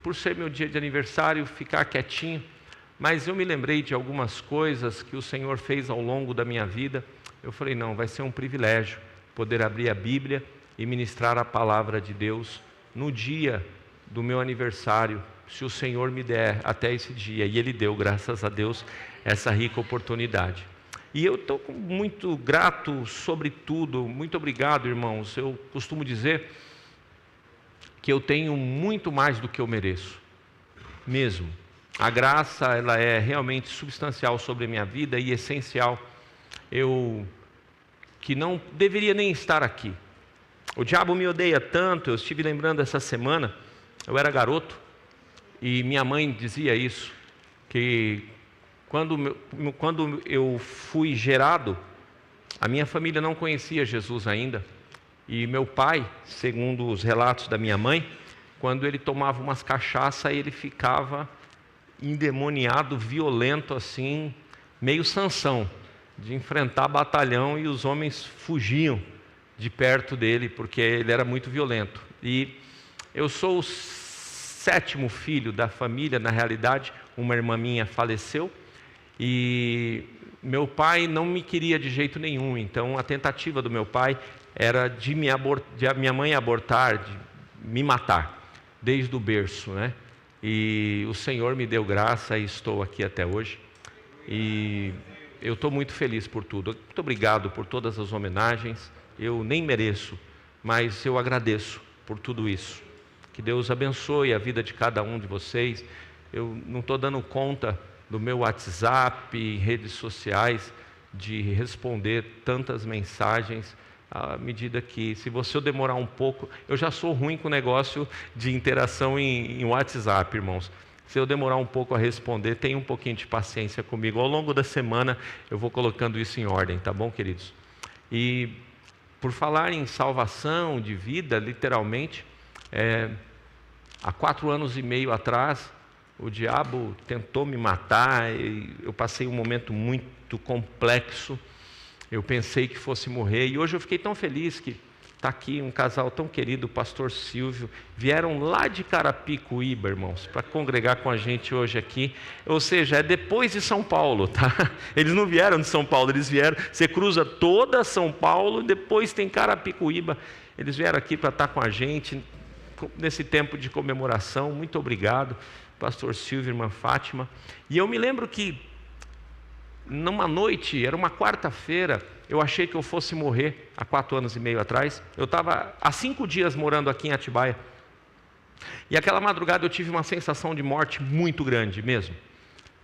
por ser meu dia de aniversário, ficar quietinho, mas eu me lembrei de algumas coisas que o Senhor fez ao longo da minha vida. Eu falei, não, vai ser um privilégio poder abrir a Bíblia e ministrar a palavra de Deus no dia do meu aniversário, se o Senhor me der até esse dia. E Ele deu, graças a Deus, essa rica oportunidade. E eu estou muito grato sobre tudo. Muito obrigado, irmãos. Eu costumo dizer que eu tenho muito mais do que eu mereço, mesmo. A graça, ela é realmente substancial sobre a minha vida e essencial. Eu que não deveria nem estar aqui. O diabo me odeia tanto. Eu estive lembrando essa semana, eu era garoto e minha mãe dizia isso, que quando eu fui gerado, a minha família não conhecia Jesus ainda. E meu pai, segundo os relatos da minha mãe, quando ele tomava umas cachaças, ele ficava endemoniado, violento assim, meio Sansão, de enfrentar batalhão, e os homens fugiam de perto dele, porque ele era muito violento. E eu sou o 7º filho da família, na realidade, uma irmã minha faleceu, e meu pai não me queria de jeito nenhum. Então a tentativa do meu pai era de a minha mãe abortar, de me matar, desde o berço, né? E o Senhor me deu graça e estou aqui até hoje. E eu estou muito feliz por tudo. Muito obrigado por todas as homenagens. Eu nem mereço, mas eu agradeço por tudo isso. Que Deus abençoe a vida de cada um de vocês. Eu não estou dando conta do meu WhatsApp, redes sociais, de responder tantas mensagens, à medida que, se eu demorar um pouco, eu já sou ruim com o negócio de interação em WhatsApp, irmãos. Se eu demorar um pouco a responder, tenha um pouquinho de paciência comigo. Ao longo da semana eu vou colocando isso em ordem, tá bom, queridos? E por falar em salvação de vida, literalmente, há 4 anos e meio atrás, o diabo tentou me matar, e eu passei um momento muito complexo. Eu pensei que fosse morrer, e hoje eu fiquei tão feliz que está aqui um casal tão querido, o pastor Silvio, vieram lá de Carapicuíba, irmãos, para congregar com a gente hoje aqui. Ou seja, é depois de São Paulo, tá? Eles não vieram de São Paulo, eles vieram, você cruza toda São Paulo e depois tem Carapicuíba. Eles vieram aqui para estar com a gente nesse tempo de comemoração. Muito obrigado, pastor Silvio, irmã Fátima. E eu me lembro que numa noite, era uma quarta-feira, eu achei que eu fosse morrer há 4 anos e meio atrás. Eu estava há 5 dias morando aqui em Atibaia. E aquela madrugada eu tive uma sensação de morte muito grande mesmo.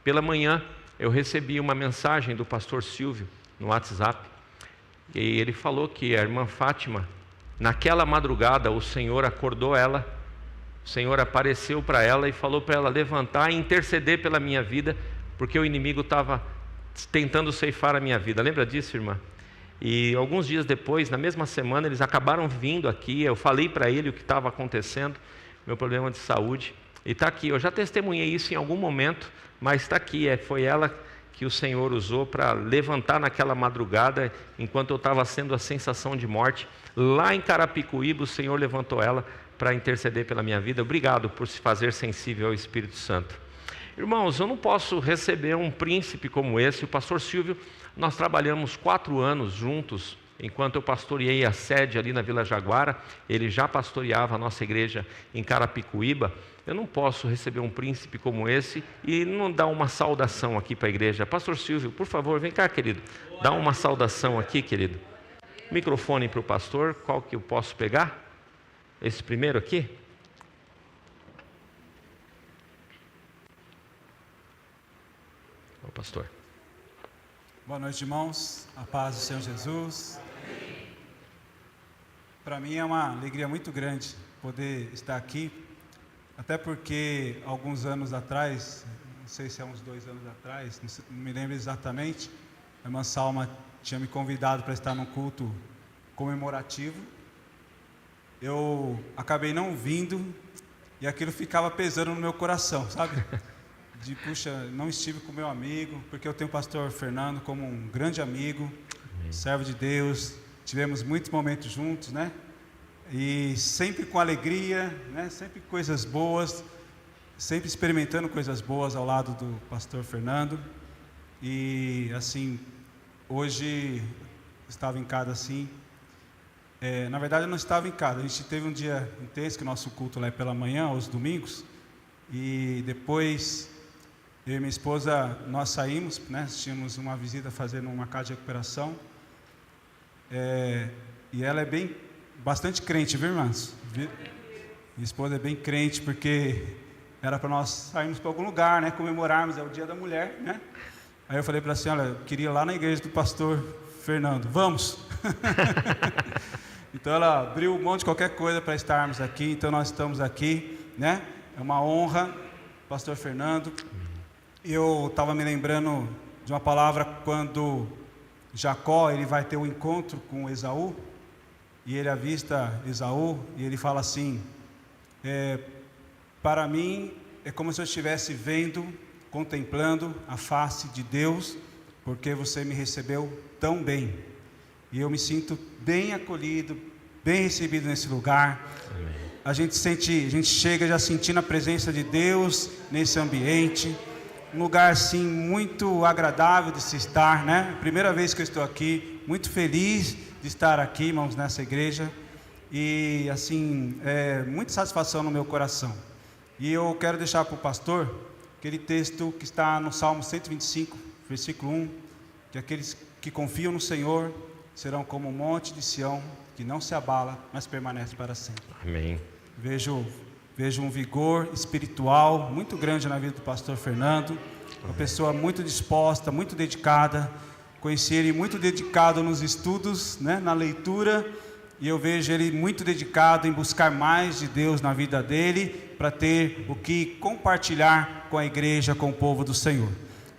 Pela manhã eu recebi uma mensagem do pastor Silvio no WhatsApp. E ele falou que a irmã Fátima, naquela madrugada, o Senhor acordou ela. O Senhor apareceu para ela e falou para ela levantar e interceder pela minha vida, porque o inimigo estava tentando ceifar a minha vida. Lembra disso, irmã? E alguns dias depois, na mesma semana, eles acabaram vindo aqui. Eu falei para ele o que estava acontecendo, meu problema de saúde, e está aqui. Eu já testemunhei isso em algum momento, mas está aqui. Foi ela que o Senhor usou para levantar naquela madrugada, enquanto eu estava sendo a sensação de morte. Lá em Carapicuíba, o Senhor levantou ela para interceder pela minha vida. Obrigado por se fazer sensível ao Espírito Santo. Irmãos, eu não posso receber um príncipe como esse. O pastor Silvio, nós trabalhamos 4 anos juntos, enquanto eu pastoreei a sede ali na Vila Jaguara. Ele já pastoreava a nossa igreja em Carapicuíba. Eu não posso receber um príncipe como esse e não dar uma saudação aqui para a igreja. Pastor Silvio, por favor, vem cá, querido. Dá uma saudação aqui, querido. Microfone para o pastor. Qual que eu posso pegar? Esse primeiro aqui? Pastor. Boa noite, irmãos. A paz do Senhor Jesus. Para mim é uma alegria muito grande poder estar aqui, até porque alguns anos atrás, não sei se é uns 2 anos atrás, não me lembro exatamente, a irmã Salma tinha me convidado para estar num culto comemorativo. Eu acabei não vindo e aquilo ficava pesando no meu coração, sabe? Puxa, não estive com meu amigo, porque eu tenho o pastor Fernando como um grande amigo, servo de Deus, tivemos muitos momentos juntos, né? E sempre com alegria, né? Sempre coisas boas, sempre experimentando coisas boas ao lado do pastor Fernando. E assim, hoje estava em casa assim. Na verdade eu não estava em casa, a gente teve um dia intenso, que o nosso culto lá é pela manhã, aos domingos. E depois, eu e minha esposa, nós saímos, né? Tínhamos uma visita fazendo uma casa de recuperação. E ela é bastante crente, viu, irmãs? Minha esposa é bem crente, porque era para nós sairmos para algum lugar, né? Comemorarmos, é o Dia da Mulher, né? Aí eu falei para ela assim, olha, eu queria ir lá na igreja do pastor Fernando, vamos! Então ela abriu mão de qualquer coisa para estarmos aqui, então nós estamos aqui, né? É uma honra, pastor Fernando. Eu estava me lembrando de uma palavra quando Jacó ele vai ter um encontro com Esaú, e ele avista Esaú, e ele fala assim, para mim é como se eu estivesse vendo, contemplando a face de Deus, porque você me recebeu tão bem, e eu me sinto bem acolhido, bem recebido nesse lugar. Amém. A gente chega já sentindo a presença de Deus nesse ambiente, um lugar assim muito agradável de se estar, né? Primeira vez que eu estou aqui, muito feliz de estar aqui, irmãos, nessa igreja, e assim, muita satisfação no meu coração. E eu quero deixar para o pastor aquele texto que está no Salmo 125, versículo 1, que aqueles que confiam no Senhor serão como um monte de Sião, que não se abala, mas permanece para sempre. Amém. Vejo um vigor espiritual muito grande na vida do pastor Fernando, uma pessoa muito disposta, muito dedicada. Conheci ele muito dedicado nos estudos, né, na leitura, e eu vejo ele muito dedicado em buscar mais de Deus na vida dele, para ter o que compartilhar com a igreja, com o povo do Senhor.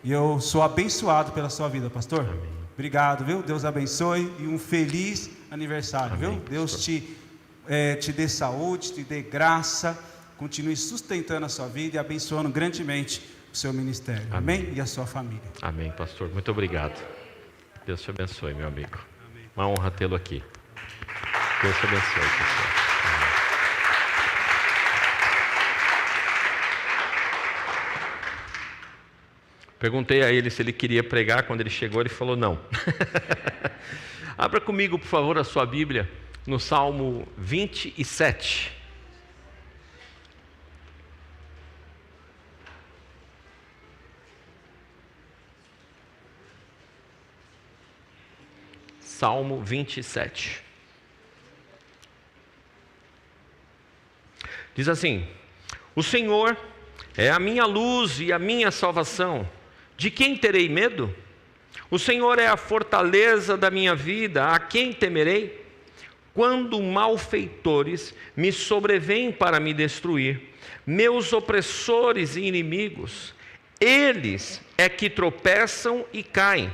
E eu sou abençoado pela sua vida, pastor. Amém. Obrigado, viu? Deus abençoe e um feliz aniversário, Amém, viu? Deus te dê saúde, te dê graça, continue sustentando a sua vida e abençoando grandemente o seu ministério. Amém? E a sua família. Amém, pastor. Muito obrigado. Deus te abençoe, meu amigo. Amém. Uma honra tê-lo aqui. Deus te abençoe, pastor. Perguntei a ele se ele queria pregar. Quando ele chegou, ele falou não. Abra comigo, por favor, a sua Bíblia no Salmo 27. Salmo 27. Diz assim: o Senhor é a minha luz e a minha salvação. De quem terei medo? O Senhor é a fortaleza da minha vida. A quem temerei? Quando malfeitores me sobrevêm para me destruir, meus opressores e inimigos, eles é que tropeçam e caem.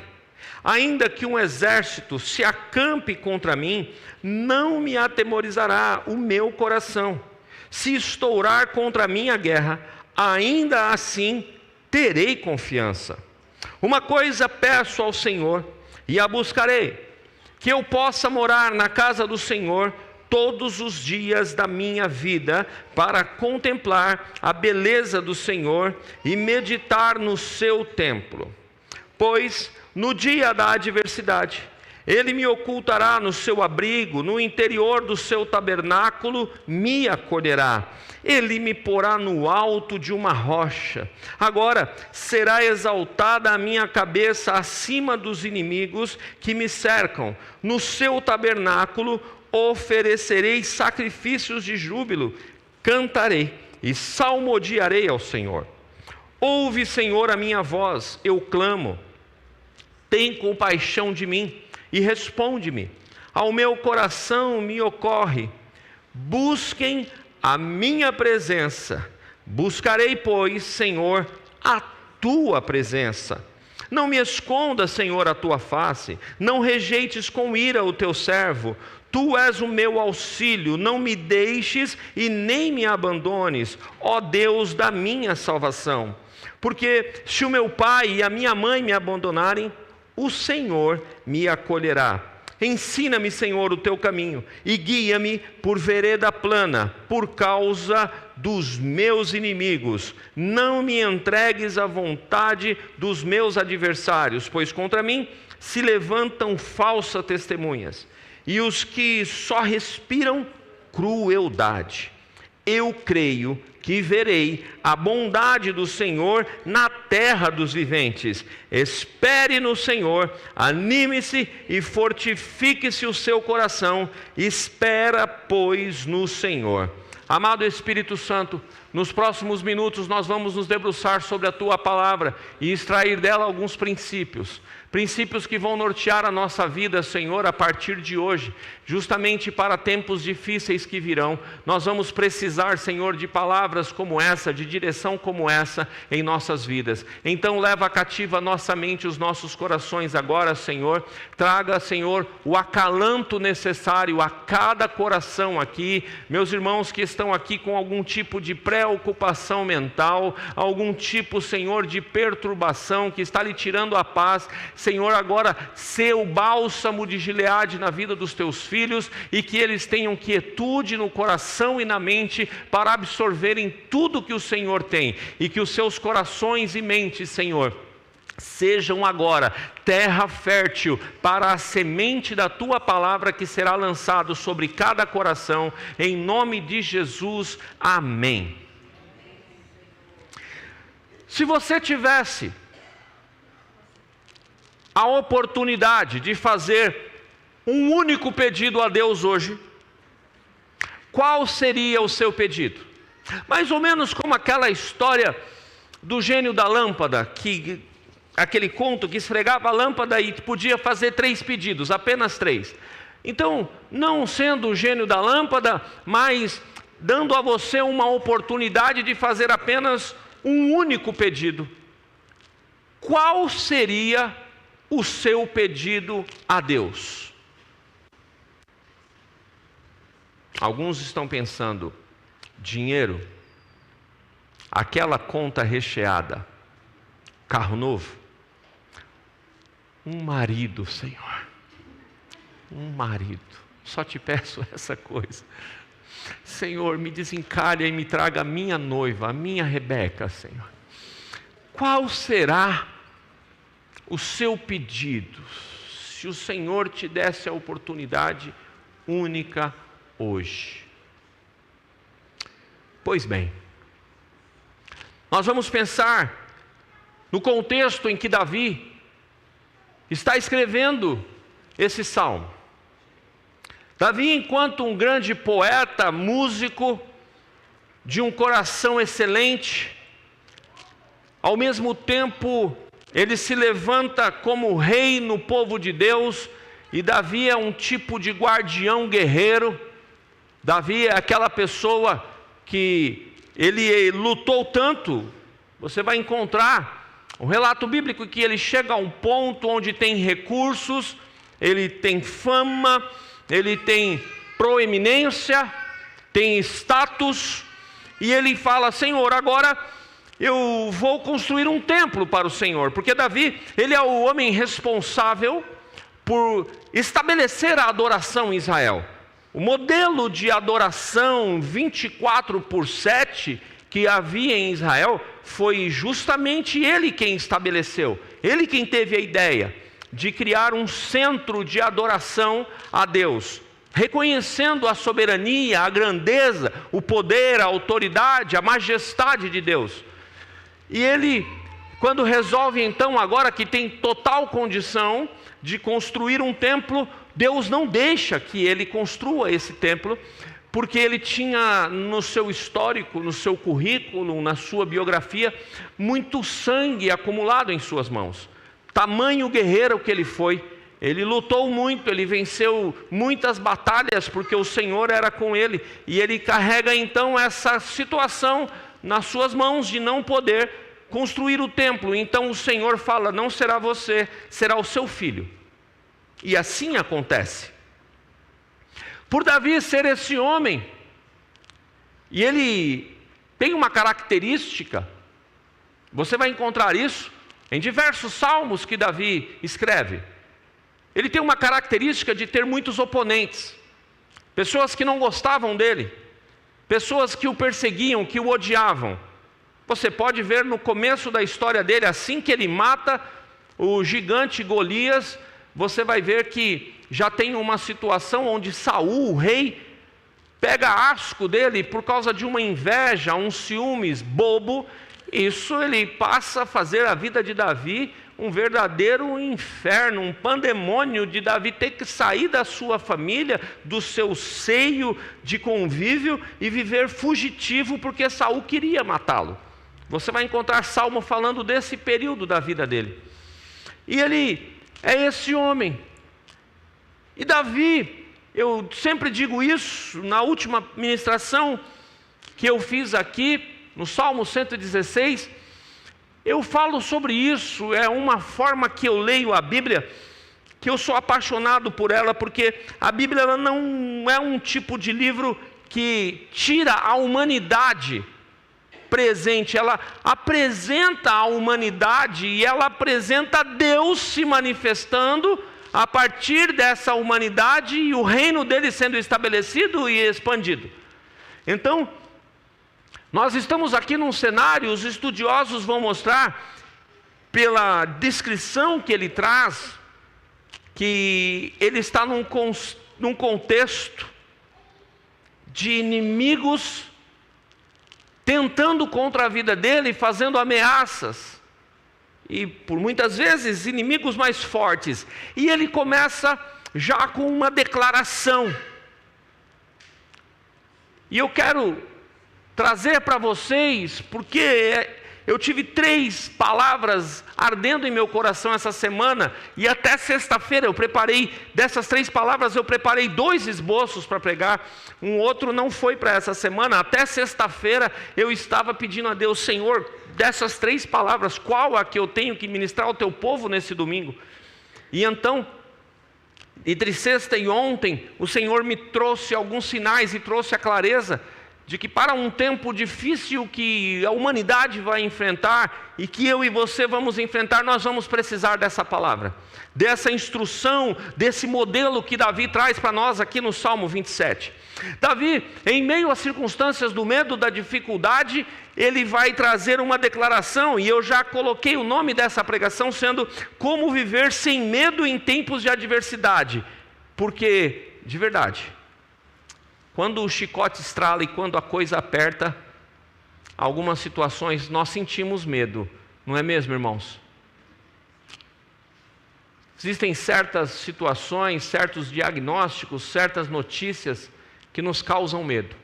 Ainda que um exército se acampe contra mim, não me atemorizará o meu coração. Se estourar contra mim a guerra, ainda assim terei confiança. Uma coisa peço ao Senhor e a buscarei, que eu possa morar na casa do Senhor todos os dias da minha vida, para contemplar a beleza do Senhor e meditar no seu templo. Pois no dia da adversidade, Ele me ocultará no seu abrigo, no interior do seu tabernáculo me acolherá. Ele me porá no alto de uma rocha. Agora será exaltada a minha cabeça acima dos inimigos que me cercam. No seu tabernáculo oferecerei sacrifícios de júbilo, cantarei e salmodiarei ao Senhor. Ouve, Senhor, a minha voz, eu clamo. Tem compaixão de mim e responde-me. Ao meu coração me ocorre. Busquem a minha presença. Buscarei, pois, Senhor, a tua presença. Não me esconda, Senhor, a tua face. Não rejeites com ira o teu servo. Tu és o meu auxílio. Não me deixes e nem me abandones, ó Deus da minha salvação. Porque se o meu pai e a minha mãe me abandonarem, o Senhor me acolherá. Ensina-me, Senhor, o teu caminho e guia-me por vereda plana, por causa dos meus inimigos. Não me entregues à vontade dos meus adversários, pois contra mim se levantam falsas testemunhas, e os que só respiram crueldade. Eu creio que verei a bondade do Senhor na terra dos viventes. Espere no Senhor, anime-se e fortifique-se o seu coração. Espera, pois, no Senhor. Amado Espírito Santo, nos próximos minutos nós vamos nos debruçar sobre a Tua palavra e extrair dela alguns princípios que vão nortear a nossa vida, Senhor, a partir de hoje, justamente para tempos difíceis que virão. Nós vamos precisar, Senhor, de palavras como essa, de direção como essa em nossas vidas. Então leva cativa a nossa mente, os nossos corações agora, Senhor. Traga, Senhor, o acalanto necessário a cada coração aqui. Meus irmãos que estão aqui com algum tipo de preocupação mental, algum tipo, Senhor, de perturbação que está lhe tirando a paz, Senhor, agora ser o bálsamo de Gileade na vida dos teus filhos, e que eles tenham quietude no coração e na mente para absorverem tudo que o Senhor tem, e que os seus corações e mentes, Senhor, sejam agora terra fértil para a semente da Tua palavra que será lançado sobre cada coração, em nome de Jesus, amém. Se você tivesse a oportunidade de fazer um único pedido a Deus hoje, qual seria o seu pedido? Mais ou menos como aquela história do gênio da lâmpada, aquele conto que esfregava a lâmpada e podia fazer 3 pedidos, apenas 3. Então, não sendo o gênio da lâmpada, mas dando a você uma oportunidade de fazer apenas um único pedido. Qual seria o seu pedido a Deus? Alguns estão pensando: dinheiro, aquela conta recheada, carro novo, um marido, Senhor, um marido, só te peço essa coisa. Senhor, me desencalhe e me traga a minha noiva, a minha Rebeca, Senhor. Qual será o seu pedido, se o Senhor te desse a oportunidade única hoje? Pois bem, nós vamos pensar no contexto em que Davi está escrevendo esse salmo. Davi, enquanto um grande poeta, músico, de um coração excelente, ao mesmo tempo ele se levanta como rei no povo de Deus, e Davi é um tipo de guardião guerreiro. Davi é aquela pessoa que ele lutou tanto. Você vai encontrar um relato bíblico que ele chega a um ponto onde tem recursos, ele tem fama, ele tem proeminência, tem status, e ele fala: Senhor, agora eu vou construir um templo para o Senhor, porque Davi, ele é o homem responsável por estabelecer a adoração em Israel. O modelo de adoração 24/7 que havia em Israel, foi justamente ele quem estabeleceu, ele quem teve a ideia de criar um centro de adoração a Deus, reconhecendo a soberania, a grandeza, o poder, a autoridade, a majestade de Deus. E ele, quando resolve então, agora que tem total condição de construir um templo, Deus não deixa que ele construa esse templo, porque ele tinha no seu histórico, no seu currículo, na sua biografia, muito sangue acumulado em suas mãos. Tamanho guerreiro que ele foi, ele lutou muito, ele venceu muitas batalhas, porque o Senhor era com ele, e ele carrega então essa situação nas suas mãos de não poder construir o templo. Então o Senhor fala: não será você, será o seu filho. E assim acontece. Por Davi ser esse homem, e ele tem uma característica, você vai encontrar isso em diversos salmos que Davi escreve. Ele tem uma característica de ter muitos oponentes, pessoas que não gostavam dele, pessoas que o perseguiam, que o odiavam. Você pode ver no começo da história dele, assim que ele mata o gigante Golias, você vai ver que já tem uma situação onde Saul, o rei, pega asco dele por causa de uma inveja, um ciúmes bobo. Isso ele passa a fazer a vida de Davi um verdadeiro inferno, um pandemônio de Davi ter que sair da sua família, do seu seio de convívio e viver fugitivo porque Saul queria matá-lo. Você vai encontrar Salmo falando desse período da vida dele. E ele é esse homem. E Davi, eu sempre digo isso, na última ministração que eu fiz aqui, no Salmo 116, eu falo sobre isso. É uma forma que eu leio a Bíblia, que eu sou apaixonado por ela, porque a Bíblia ela não é um tipo de livro que tira a humanidade presente, ela apresenta a humanidade e ela apresenta Deus se manifestando a partir dessa humanidade e o reino dele sendo estabelecido e expandido. Então, nós estamos aqui num cenário, os estudiosos vão mostrar, pela descrição que ele traz, que ele está num contexto de inimigos tentando contra a vida dele, fazendo ameaças, e por muitas vezes inimigos mais fortes. E ele começa já com uma declaração. E eu quero trazer para vocês, porque eu tive 3 palavras ardendo em meu coração essa semana, e até sexta-feira eu preparei, dessas 3 palavras eu preparei 2 esboços para pregar, um outro não foi para essa semana. Até sexta-feira eu estava pedindo a Deus: Senhor, dessas 3 palavras, qual a que eu tenho que ministrar ao teu povo nesse domingo? E então, entre sexta e ontem, o Senhor me trouxe alguns sinais e trouxe a clareza de que para um tempo difícil que a humanidade vai enfrentar e que eu e você vamos enfrentar, nós vamos precisar dessa palavra, dessa instrução, desse modelo que Davi traz para nós aqui no Salmo 27. Davi, em meio às circunstâncias do medo, da dificuldade, ele vai trazer uma declaração, e eu já coloquei o nome dessa pregação sendo Como Viver Sem Medo em Tempos de Adversidade, porque, de verdade, quando o chicote estrala e quando a coisa aperta, algumas situações nós sentimos medo, não é mesmo, irmãos? Existem certas situações, certos diagnósticos, certas notícias que nos causam medo.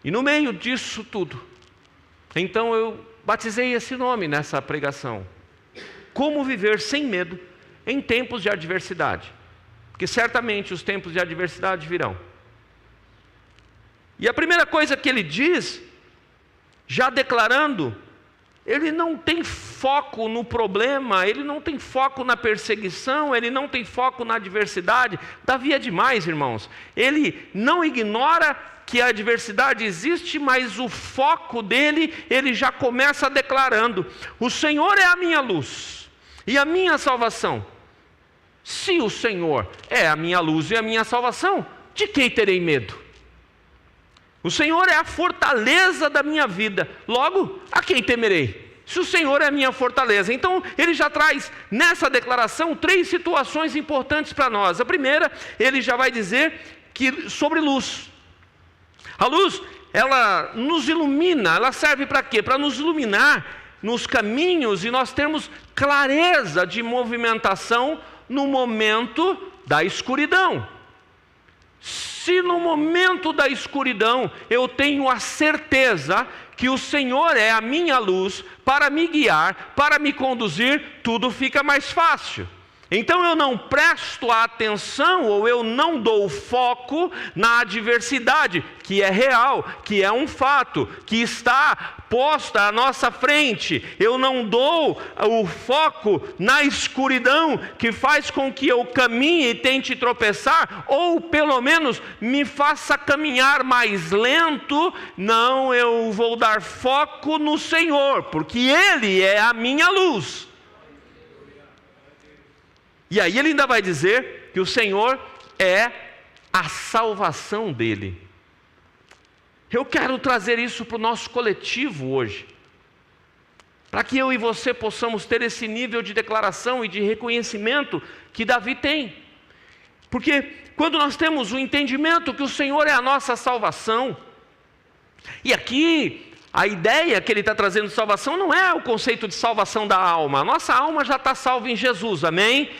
E no meio disso tudo, então eu batizei esse nome nessa pregação: Como Viver Sem Medo em Tempos de Adversidade. Porque certamente os tempos de adversidade virão. E a primeira coisa que ele diz, já declarando, ele não tem foco no problema, ele não tem foco na perseguição, ele não tem foco na adversidade. Davi é demais, irmãos. Ele não ignora que a adversidade existe, mas o foco dele, ele já começa declarando: o Senhor é a minha luz e a minha salvação. Se o Senhor é a minha luz e a minha salvação, de quem terei medo? O Senhor é a fortaleza da minha vida, logo, a quem temerei? Se o Senhor é a minha fortaleza. Então, ele já traz nessa declaração 3 situações importantes para nós. A primeira, ele já vai dizer que sobre luz. A luz, ela nos ilumina, ela serve para quê? Para nos iluminar nos caminhos e nós termos clareza de movimentação no momento da escuridão. Se no momento da escuridão eu tenho a certeza que o Senhor é a minha luz para me guiar, para me conduzir, tudo fica mais fácil. Então eu não presto atenção ou eu não dou foco na adversidade, que é real, que é um fato, que está posta à nossa frente. Eu não dou o foco na escuridão, que faz com que eu caminhe e tente tropeçar, ou pelo menos me faça caminhar mais lento. Não, eu vou dar foco no Senhor, porque Ele é a minha luz. E aí ele ainda vai dizer que o Senhor é a salvação dele. Eu quero trazer isso para o nosso coletivo hoje, para que eu e você possamos ter esse nível de declaração e de reconhecimento que Davi tem. Porque quando nós temos o entendimento que o Senhor é a nossa salvação, e aqui a ideia que ele está trazendo de salvação não é o conceito de salvação da alma. A nossa alma já está salva em Jesus, amém?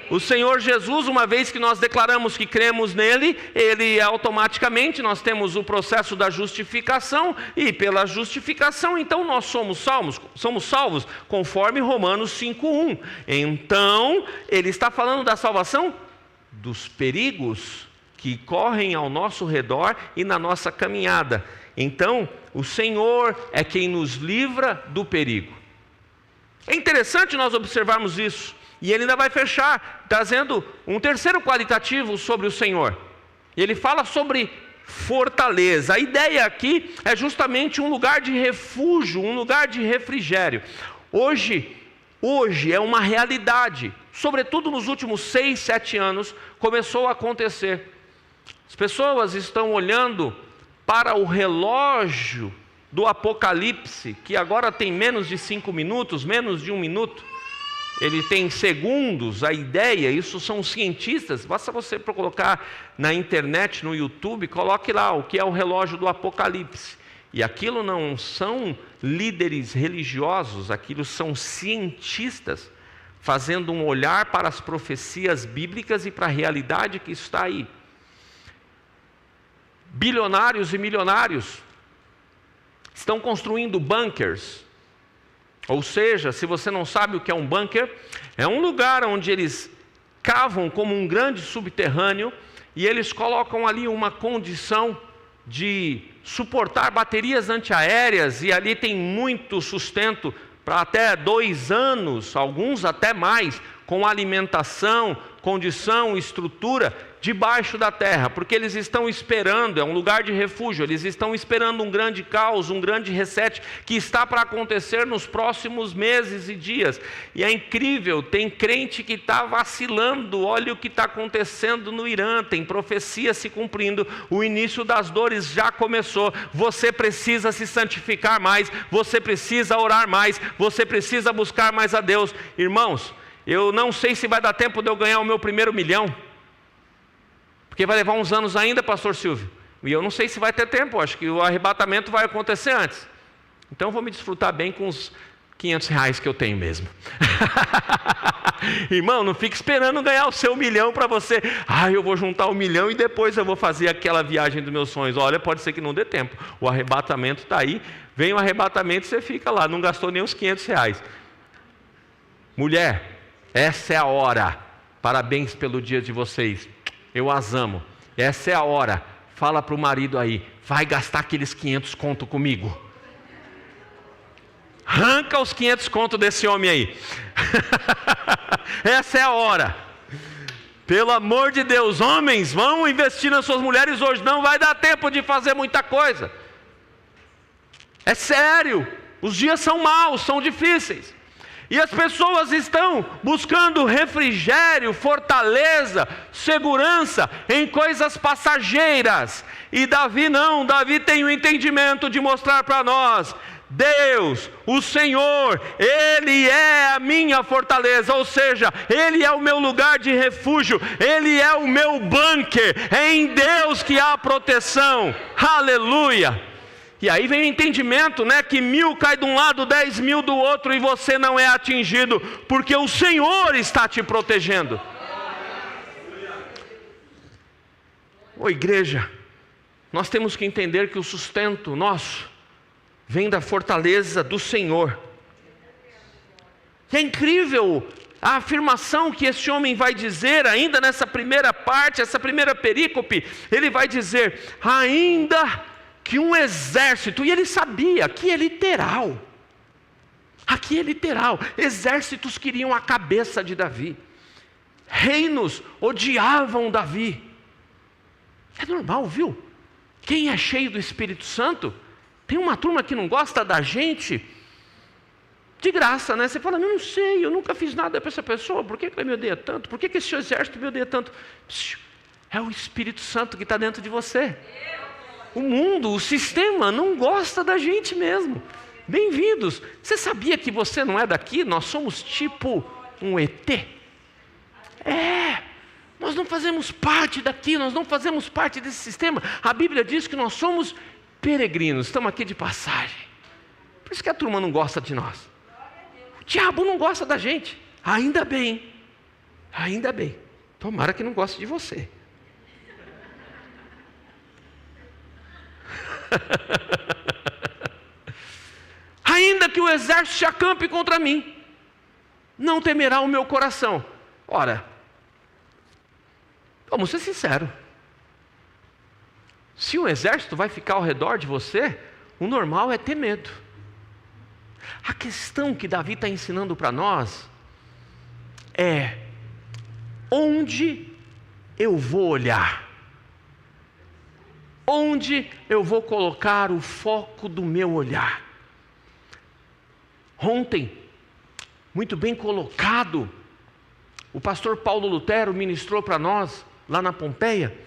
O Senhor Jesus, uma vez que nós declaramos que cremos nele, ele automaticamente, nós temos o processo da justificação, e pela justificação, então nós somos salvos, conforme Romanos 5:1. Então, ele está falando da salvação dos perigos que correm ao nosso redor e na nossa caminhada. Então, o Senhor é quem nos livra do perigo. É interessante nós observarmos isso. E ele ainda vai fechar, trazendo um terceiro qualitativo sobre o Senhor. Ele fala sobre fortaleza. A ideia aqui é justamente um lugar de refúgio, um lugar de refrigério. Hoje é uma realidade, sobretudo nos últimos 6, 7 anos, começou a acontecer. As pessoas estão olhando para o relógio do Apocalipse, que agora tem menos de 5 minutos, menos de 1 minuto. Ele tem segundos, a ideia, isso são cientistas, basta você colocar na internet, no YouTube, coloque lá o que é o relógio do Apocalipse. E aquilo não são líderes religiosos, aquilo são cientistas, fazendo um olhar para as profecias bíblicas e para a realidade que está aí. Bilionários e milionários estão construindo bunkers. Ou seja, se você não sabe o que é um bunker, é um lugar onde eles cavam como um grande subterrâneo e eles colocam ali uma condição de suportar baterias antiaéreas, e ali tem muito sustento para até 2 anos, alguns até mais, com alimentação, condição, estrutura debaixo da terra, porque eles estão esperando, é um lugar de refúgio, eles estão esperando um grande caos, um grande reset que está para acontecer nos próximos meses e dias. E é incrível, tem crente que está vacilando, olha o que está acontecendo no Irã, tem profecia se cumprindo, o início das dores já começou, você precisa se santificar mais, você precisa orar mais, você precisa buscar mais a Deus. Irmãos, eu não sei se vai dar tempo de eu ganhar o meu primeiro milhão, porque vai levar uns anos ainda, pastor Silvio, e eu não sei se vai ter tempo, acho que o arrebatamento vai acontecer antes. Então eu vou me desfrutar bem com os R$500 que eu tenho mesmo. Irmão, não fique esperando ganhar o seu milhão para você, eu vou juntar 1 milhão e depois eu vou fazer aquela viagem dos meus sonhos. Olha, pode ser que não dê tempo, o arrebatamento está aí, vem o arrebatamento e você fica lá, não gastou nem os R$500. Mulher, essa é a hora, parabéns pelo dia de vocês, eu as amo, essa é a hora, fala para o marido aí, vai gastar aqueles 500 conto comigo, arranca os 500 conto desse homem aí, essa é a hora, pelo amor de Deus, homens, vão investir nas suas mulheres hoje, não vai dar tempo de fazer muita coisa, é sério, os dias são maus, são difíceis, e as pessoas estão buscando refrigério, fortaleza, segurança em coisas passageiras. E Davi não, Davi tem o entendimento de mostrar para nós, Deus, o Senhor, Ele é a minha fortaleza, ou seja, Ele é o meu lugar de refúgio, Ele é o meu bunker, é em Deus que há proteção, aleluia. E aí vem o entendimento, que 1.000 cai de um lado, 10.000 do outro, e você não é atingido, porque o Senhor está te protegendo. Ô igreja, nós temos que entender que o sustento nosso vem da fortaleza do Senhor. E é incrível a afirmação que esse homem vai dizer, ainda nessa primeira parte, essa primeira perícope, ele vai dizer, ainda que um exército, e ele sabia, aqui é literal, exércitos queriam a cabeça de Davi, reinos odiavam Davi, é normal, viu? Quem é cheio do Espírito Santo, tem uma turma que não gosta da gente, de graça, Você fala, não sei, eu nunca fiz nada para essa pessoa, por que ele me odeia tanto? Por que esse exército me odeia tanto? É o Espírito Santo que está dentro de você. O mundo, o sistema não gosta da gente mesmo. Bem-vindos. Você sabia que você não é daqui? Nós somos tipo um ET. Nós não fazemos parte daqui, nós não fazemos parte desse sistema. A Bíblia diz que nós somos peregrinos, estamos aqui de passagem. Por isso que a turma não gosta de nós. O diabo não gosta da gente. Ainda bem. Ainda bem. Tomara que não goste de você. Ainda que o exército se acampe contra mim, não temerá o meu coração. Ora, vamos ser sinceros. Se um exército vai ficar ao redor de você, o normal é ter medo. A questão que Davi está ensinando para nós é: onde eu vou olhar? Onde eu vou colocar o foco do meu olhar? Ontem, muito bem colocado, o pastor Paulo Lutero ministrou para nós, lá na Pompeia,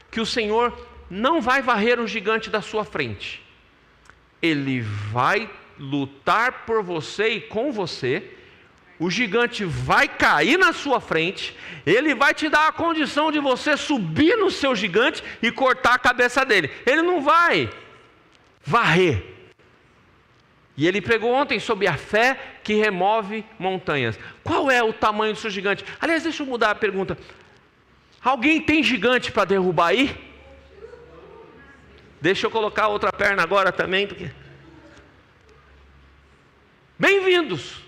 que o Senhor não vai varrer um gigante da sua frente. Ele vai lutar por você e com você. O gigante vai cair na sua frente. Ele vai te dar a condição de você subir no seu gigante e cortar a cabeça dele. Ele não vai varrer. E ele pregou ontem sobre a fé que remove montanhas. Qual é o tamanho do seu gigante? Aliás, deixa eu mudar a pergunta. Alguém tem gigante para derrubar aí? Deixa eu colocar a outra perna agora também, porque... Bem-vindos.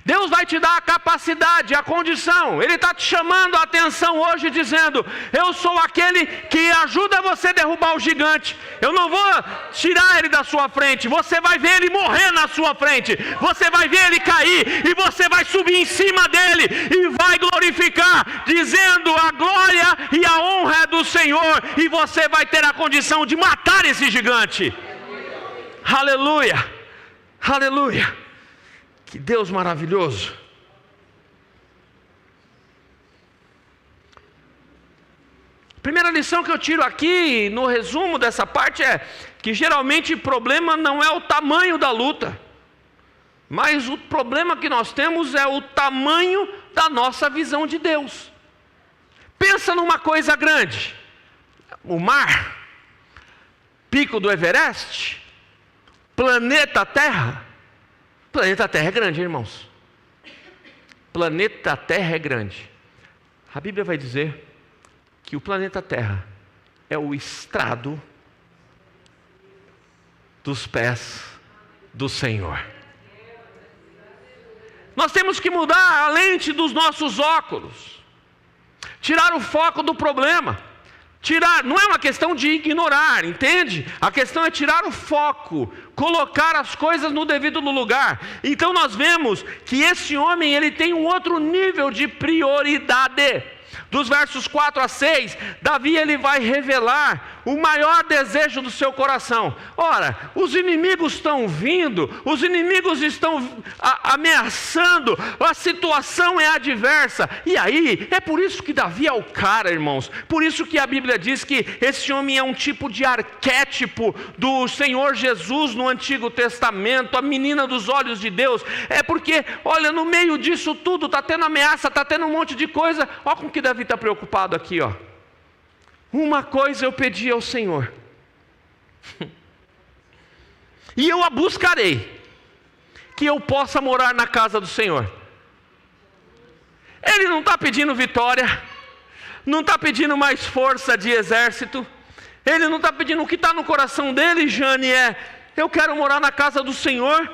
Deus vai te dar a capacidade, a condição. Ele está te chamando a atenção hoje, dizendo: eu sou aquele que ajuda você a derrubar o gigante. Eu não vou tirar ele da sua frente. Você vai ver ele morrer na sua frente. Você vai ver ele cair. E você vai subir em cima dele e vai glorificar, dizendo: a glória e a honra é do Senhor. E você vai ter a condição de matar esse gigante. Aleluia, aleluia. Que Deus maravilhoso. Primeira lição que eu tiro aqui, no resumo dessa parte, é que geralmente o problema não é o tamanho da luta, mas o problema que nós temos é o tamanho da nossa visão de Deus. Pensa numa coisa grande: o mar, pico do Everest, planeta Terra. Planeta Terra é grande, irmãos. Planeta Terra é grande. A Bíblia vai dizer que o planeta Terra é o estrado dos pés do Senhor. Nós temos que mudar a lente dos nossos óculos, tirar o foco do problema. Não é uma questão de ignorar, entende? A questão é tirar o foco, colocar as coisas no devido lugar. Então nós vemos que esse homem, ele tem um outro nível de prioridade. Dos versos 4 a 6, Davi ele vai revelar o maior desejo do seu coração. Ora, os inimigos estão vindo, os inimigos estão ameaçando, a situação é adversa. E aí, é por isso que Davi é o cara, irmãos. Por isso que a Bíblia diz que esse homem é um tipo de arquétipo do Senhor Jesus no Antigo Testamento, a menina dos olhos de Deus. É porque, olha, no meio disso tudo, está tendo ameaça, está tendo um monte de coisa. Olha com que Davi está preocupado aqui, ó. Uma coisa eu pedi ao Senhor, e eu a buscarei, que eu possa morar na casa do Senhor. Ele não está pedindo vitória, não está pedindo mais força de exército, ele não está pedindo. O que está no coração dele, Jane, é: eu quero morar na casa do Senhor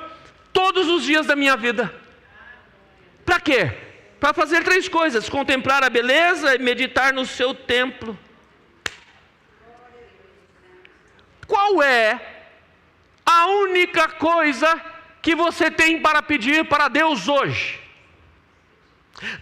todos os dias da minha vida. Para quê? Para fazer 3 coisas: contemplar a beleza e meditar no seu templo. Qual é a única coisa que você tem para pedir para Deus hoje?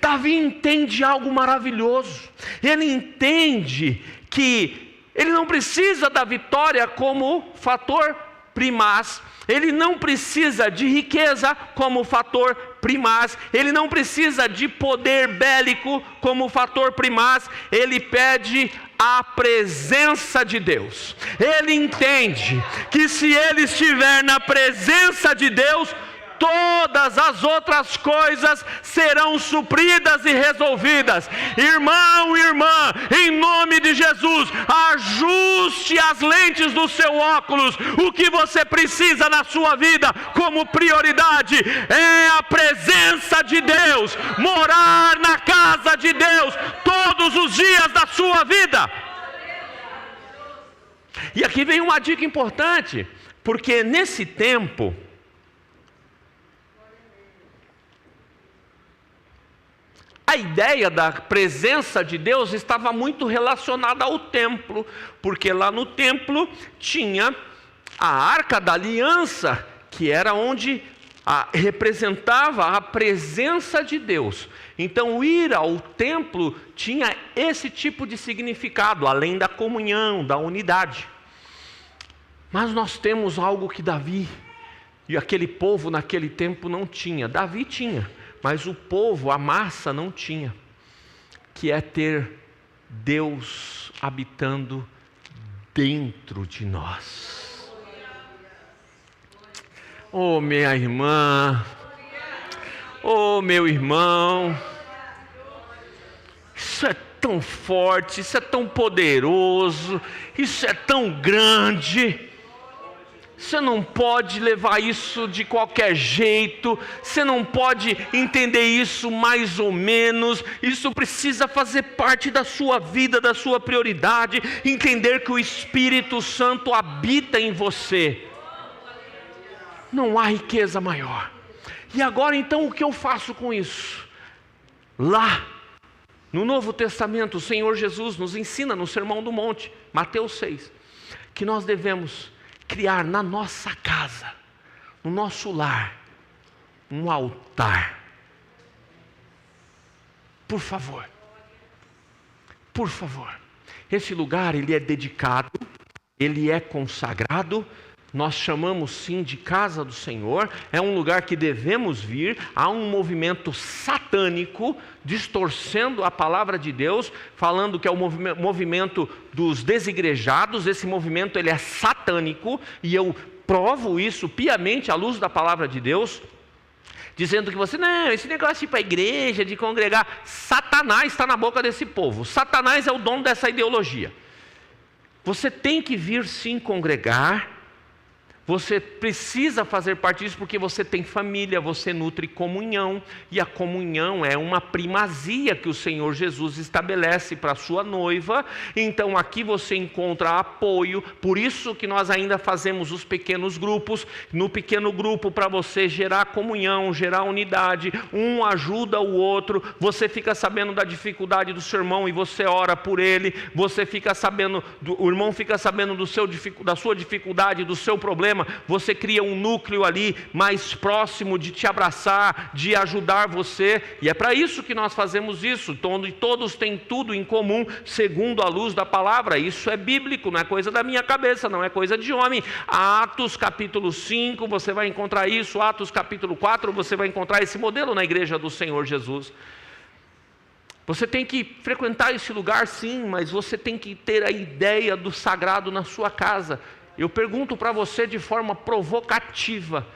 Davi entende algo maravilhoso. Ele entende que ele não precisa da vitória como fator primaz, ele não precisa de riqueza como fator primaz, ele não precisa de poder bélico como fator primaz, ele pede a presença de Deus. Ele entende que se ele estiver na presença de Deus, todas as outras coisas serão supridas e resolvidas. Irmão e irmã, em nome de Jesus, ajuste as lentes do seu óculos. O que você precisa na sua vida como prioridade é a presença de Deus, morar na casa de Deus todos os dias da sua vida. E aqui vem uma dica importante, porque nesse tempo a ideia da presença de Deus estava muito relacionada ao templo, porque lá no templo tinha a Arca da Aliança, que era onde representava a presença de Deus. Então, ir ao templo tinha esse tipo de significado, além da comunhão, da unidade. Mas nós temos algo que Davi e aquele povo naquele tempo não tinha. Davi tinha, mas o povo, a massa, não tinha, que é ter Deus habitando dentro de nós. Oh, minha irmã, oh, meu irmão, isso é tão forte, isso é tão poderoso, isso é tão grande. Você não pode levar isso de qualquer jeito, você não pode entender isso mais ou menos, isso precisa fazer parte da sua vida, da sua prioridade, entender que o Espírito Santo habita em você. Não há riqueza maior. E agora então o que eu faço com isso? Lá, no Novo Testamento, o Senhor Jesus nos ensina no Sermão do Monte, Mateus 6, que nós devemos criar na nossa casa, no nosso lar, um altar. Por favor, esse lugar ele é dedicado, ele é consagrado, nós chamamos sim de casa do Senhor, é um lugar que devemos vir. Há um movimento satânico distorcendo a palavra de Deus, falando que é o movimento dos desigrejados. Esse movimento ele é satânico, e eu provo isso piamente à luz da palavra de Deus, dizendo que você, não, esse negócio de ir para a igreja, de congregar, Satanás está na boca desse povo. Satanás é o dono dessa ideologia. Você tem que vir sim congregar, você precisa fazer parte disso porque você tem família, você nutre comunhão, e a comunhão é uma primazia que o Senhor Jesus estabelece para a sua noiva. Então aqui você encontra apoio, por isso que nós ainda fazemos os pequenos grupos. No pequeno grupo, para você gerar comunhão, gerar unidade, um ajuda o outro, você fica sabendo da dificuldade do seu irmão e você ora por ele, você fica sabendo, o irmão fica sabendo da sua dificuldade, do seu problema, você cria um núcleo ali mais próximo de te abraçar, de ajudar você, e é para isso que nós fazemos isso, onde todos têm tudo em comum, segundo a luz da palavra. Isso é bíblico, não é coisa da minha cabeça, não é coisa de homem. Atos capítulo 5, você vai encontrar isso, Atos capítulo 4, você vai encontrar esse modelo na igreja do Senhor Jesus. Você tem que frequentar esse lugar sim, mas você tem que ter a ideia do sagrado na sua casa. Eu pergunto para você de forma provocativa: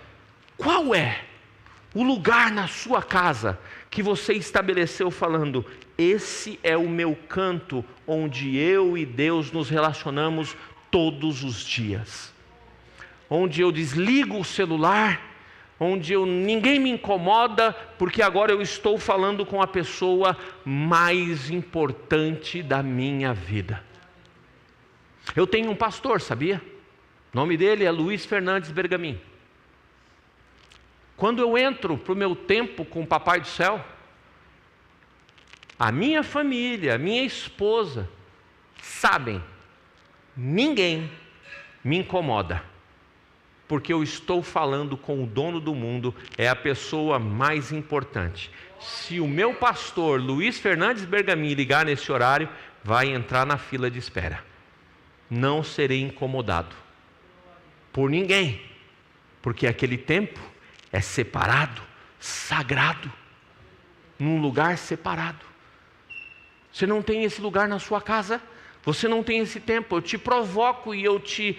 qual é o lugar na sua casa que você estabeleceu falando, esse é o meu canto onde eu e Deus nos relacionamos todos os dias? Onde eu desligo o celular, onde ninguém me incomoda, porque agora eu estou falando com a pessoa mais importante da minha vida. Eu tenho um pastor, sabia? O nome dele é Luiz Fernandes Bergamin. Quando eu entro para o meu tempo com o Papai do Céu, a minha família, a minha esposa, sabem, ninguém me incomoda, porque eu estou falando com o dono do mundo, é a pessoa mais importante. Se o meu pastor Luiz Fernandes Bergamin ligar nesse horário, vai entrar na fila de espera. Não serei incomodado. por ninguém, porque aquele tempo é separado, sagrado, num lugar separado. Você não tem esse lugar na sua casa, você não tem esse tempo. Eu te provoco e eu te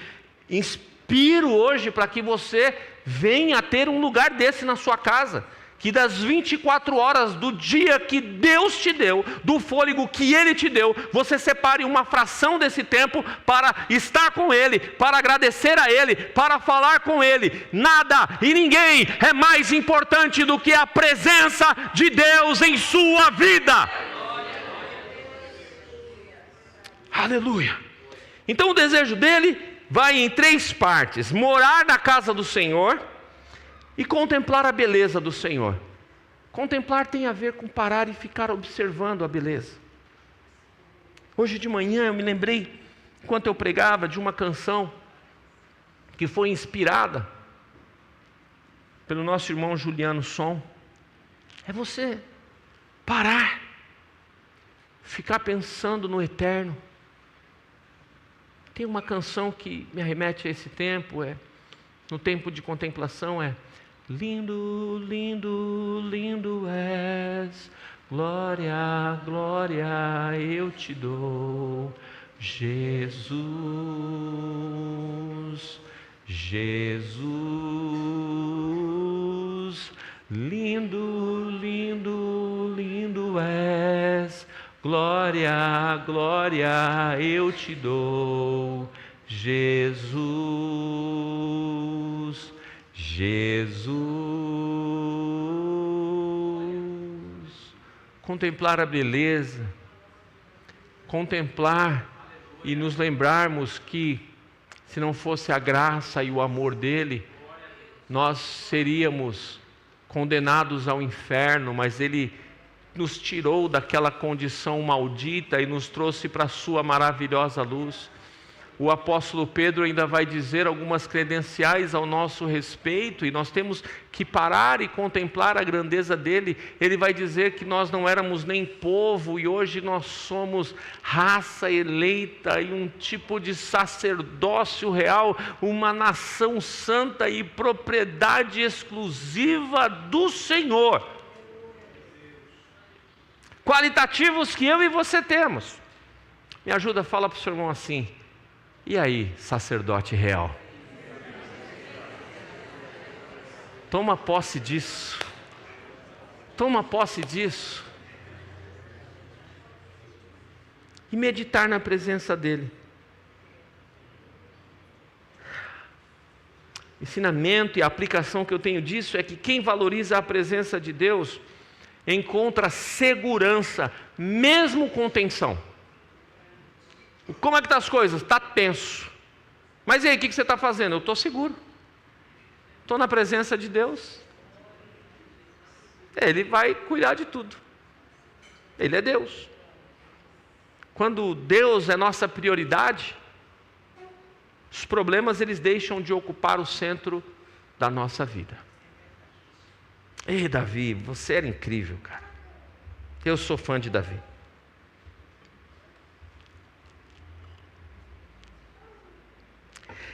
inspiro hoje para que você venha a ter um lugar desse na sua casa. Que das 24 horas do dia que Deus te deu, do fôlego que Ele te deu, você separe uma fração desse tempo para estar com Ele, para agradecer a Ele, para falar com Ele. Nada e ninguém é mais importante do que a presença de Deus em sua vida. Aleluia. Então o desejo dele vai em 3 partes: morar na casa do Senhor e contemplar a beleza do Senhor. Contemplar tem a ver com parar e ficar observando a beleza. Hoje de manhã eu me lembrei, enquanto eu pregava, de uma canção que foi inspirada pelo nosso irmão Juliano Som. É você parar, ficar pensando no eterno. Tem uma canção que me arremete a esse tempo, no tempo de contemplação, lindo, lindo, lindo és, glória, glória eu te dou, Jesus, Jesus, lindo, lindo, lindo és, glória, glória eu te dou, Jesus, Jesus. Contemplar a beleza, contemplar e nos lembrarmos que se não fosse a graça e o amor dele, nós seríamos condenados ao inferno, mas ele nos tirou daquela condição maldita e nos trouxe para a sua maravilhosa luz. O apóstolo Pedro ainda vai dizer algumas credenciais ao nosso respeito, e nós temos que parar e contemplar a grandeza dele. Ele vai dizer que nós não éramos nem povo, e hoje nós somos raça eleita e um tipo de sacerdócio real, uma nação santa e propriedade exclusiva do Senhor. Qualitativos que eu e você temos. Me ajuda, fala para o seu irmão assim: e aí, sacerdote real? Toma posse disso. Toma posse disso. E meditar na presença dele. Ensinamento e a aplicação que eu tenho disso é que quem valoriza a presença de Deus encontra segurança, mesmo com tensão. Como é que estão as coisas? Está tenso. Mas e aí, o que você está fazendo? Eu estou seguro. Estou na presença de Deus. Ele vai cuidar de tudo. Ele é Deus. Quando Deus é nossa prioridade, os problemas eles deixam de ocupar o centro da nossa vida. Ei, Davi, você era incrível, cara. Eu sou fã de Davi.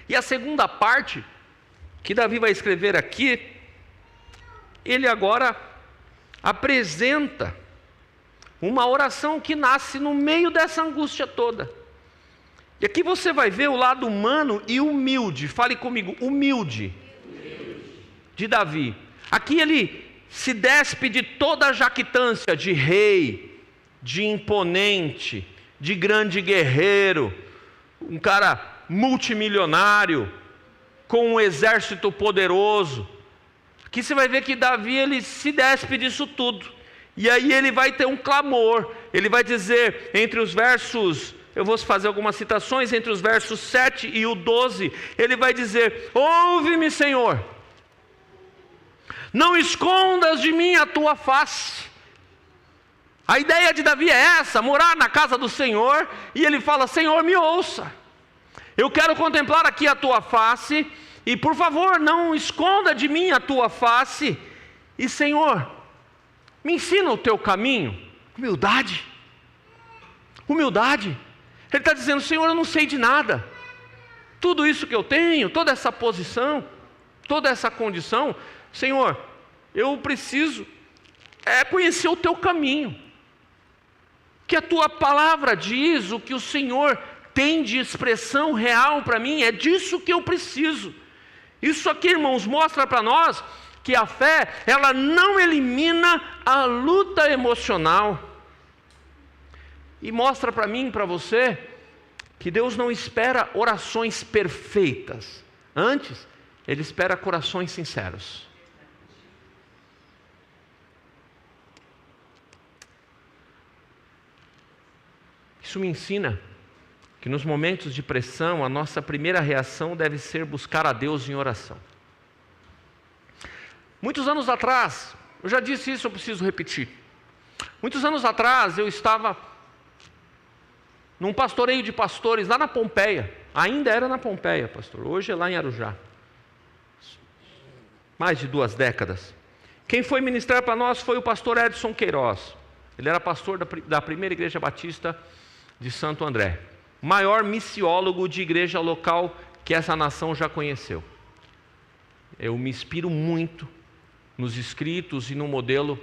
E a segunda parte, que Davi vai escrever aqui, ele agora apresenta uma oração que nasce no meio dessa angústia toda. E aqui você vai ver o lado humano e humilde. Fale comigo, humilde. De Davi. Aqui ele se despe de toda a jactância de rei, de imponente, de grande guerreiro, um cara multimilionário, com um exército poderoso. Aqui você vai ver que Davi ele se despe disso tudo. E aí ele vai ter um clamor. Ele vai dizer entre os versos, eu vou fazer algumas citações, entre os versos 7 e o 12, ele vai dizer: ouve-me, Senhor. Não escondas de mim a tua face. A ideia de Davi é essa: morar na casa do Senhor. E ele fala: Senhor, me ouça. Eu quero contemplar aqui a tua face. E por favor, não esconda de mim a tua face. E Senhor, me ensina o teu caminho. Humildade. Humildade. Ele está dizendo: Senhor, eu não sei de nada. tudo isso que eu tenho, toda essa posição, toda essa condição, Senhor, eu preciso conhecer o teu caminho, que a tua palavra diz, o que o Senhor tem de expressão real para mim, é disso que eu preciso. Isso aqui, irmãos, mostra para nós que a fé, ela não elimina a luta emocional, e mostra para mim e para você, que Deus não espera orações perfeitas, antes, Ele espera corações sinceros. Isso me ensina que nos momentos de pressão, a nossa primeira reação deve ser buscar a Deus em oração. Muitos anos atrás, eu já disse isso, eu preciso repetir. Muitos anos atrás, eu estava num pastoreio de pastores lá na Pompeia. Ainda era na Pompeia, pastor. Hoje é lá em Arujá. Mais de 2 décadas. Quem foi ministrar para nós foi o pastor Edson Queiroz. Ele era pastor da primeira igreja batista de Santo André. Maior missiólogo de igreja local que essa nação já conheceu. Eu me inspiro muito nos escritos e no modelo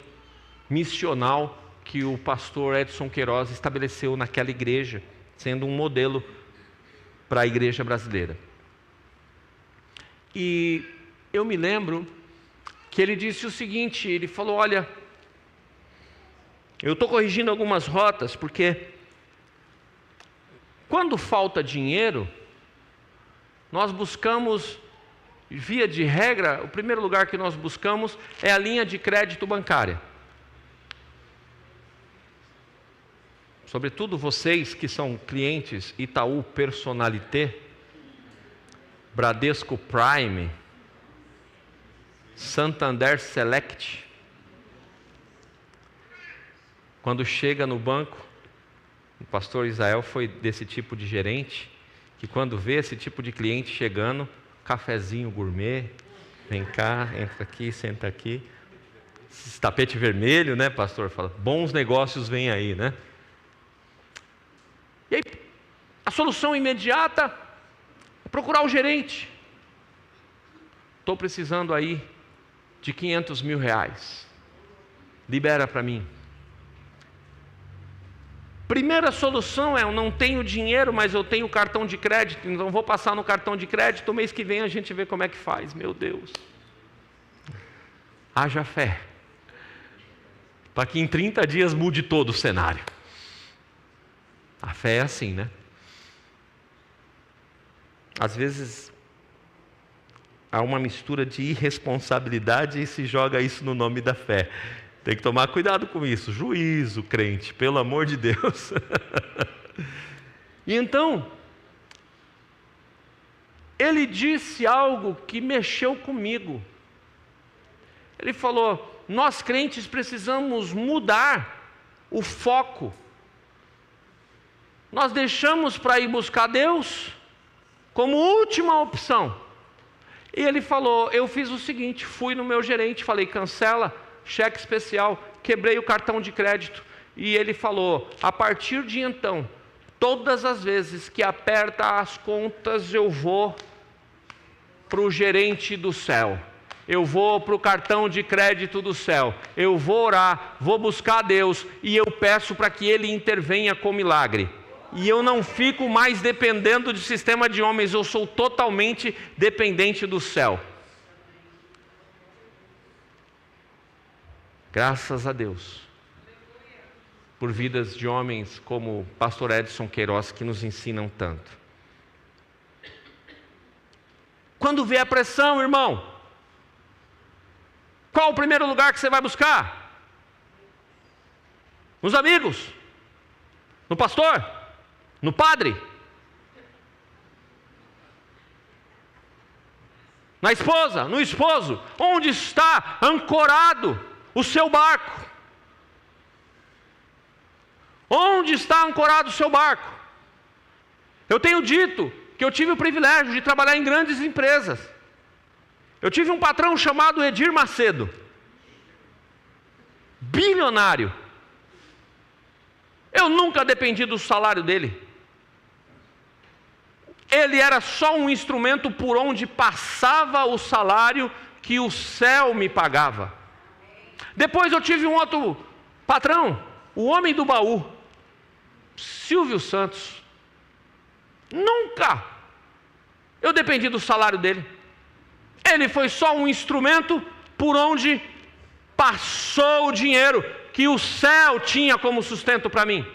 missional que o pastor Edson Queiroz estabeleceu naquela igreja, sendo um modelo para a igreja brasileira. E eu me lembro que ele disse o seguinte, ele falou, olha, eu estou corrigindo algumas rotas, porque quando falta dinheiro, nós buscamos, via de regra, o primeiro lugar que nós buscamos é a linha de crédito bancária. Sobretudo vocês que são clientes Itaú Personalité, Bradesco Prime, Santander Select. Quando chega no banco, o pastor Israel foi desse tipo de gerente, que quando vê esse tipo de cliente chegando, cafezinho gourmet, vem cá, entra aqui, senta aqui. Esse tapete vermelho, né, pastor? Fala, bons negócios vêm aí, né? E aí, a solução imediata é procurar o gerente. Estou precisando aí de 500 mil reais. Libera para mim. Primeira solução é, eu não tenho dinheiro, mas eu tenho cartão de crédito, então vou passar no cartão de crédito, mês que vem a gente vê como é que faz. Meu Deus. Haja fé. Para que em 30 dias mude todo o cenário. A fé é assim, né? Às vezes há uma mistura de irresponsabilidade e se joga isso no nome da fé. Tem que tomar cuidado com isso. Juízo, crente, pelo amor de Deus. E então, ele disse algo que mexeu comigo. Ele falou, nós crentes precisamos mudar o foco. Nós deixamos para ir buscar Deus como última opção. E ele falou, eu fiz o seguinte, fui no meu gerente, falei, cancela, cheque especial, quebrei o cartão de crédito. E ele falou, a partir de então, todas as vezes que aperta as contas, eu vou para o gerente do céu. Eu vou para o cartão de crédito do céu. Eu vou orar, vou buscar Deus e eu peço para que Ele intervenha com milagre. E eu não fico mais dependendo do sistema de homens, eu sou totalmente dependente do céu. Graças a Deus, por vidas de homens como o pastor Edson Queiroz, que nos ensinam tanto. Quando vê a pressão, irmão, qual o primeiro lugar que você vai buscar? Nos amigos? No pastor? No padre? Na esposa? No esposo? Onde está ancorado o seu barco? Onde está ancorado o seu barco? Eu tenho dito que eu tive o privilégio de trabalhar em grandes empresas. Eu tive um patrão chamado Edir Macedo, bilionário. Eu nunca dependi do salário dele. ele era só um instrumento por onde passava o salário que o céu me pagava. Depois eu tive um outro patrão, o homem do baú, Silvio Santos. Nunca eu dependi do salário dele. Ele foi só um instrumento por onde passou o dinheiro que o céu tinha como sustento para mim.